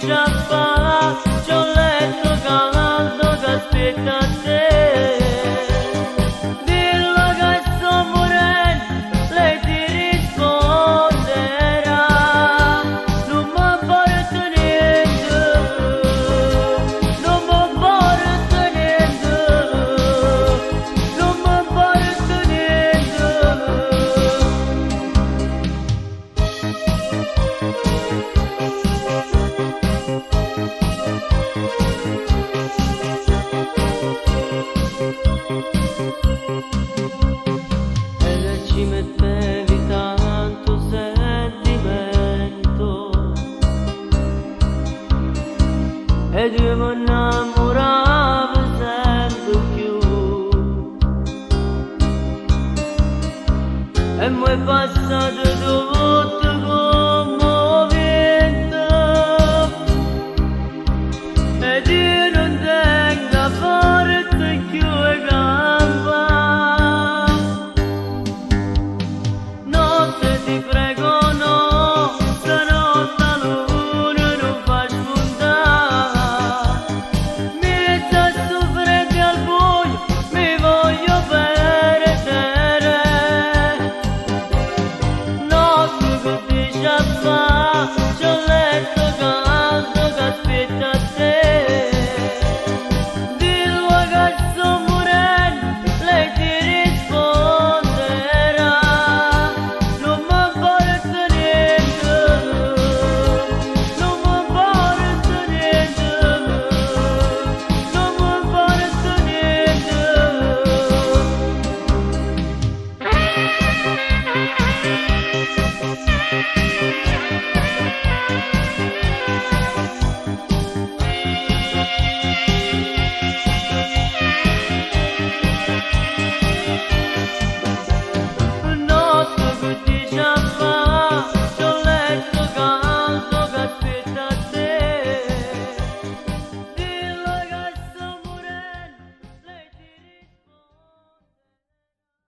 già fa, c'ho un letto caldo che aspetta te. Dillo che sto morendo, lei ti risponderà. Non mi porto niente, non mi porto niente, non mi porto niente. Ci mettevi tanto sentimento ed io mi innamoravo sempre più e mi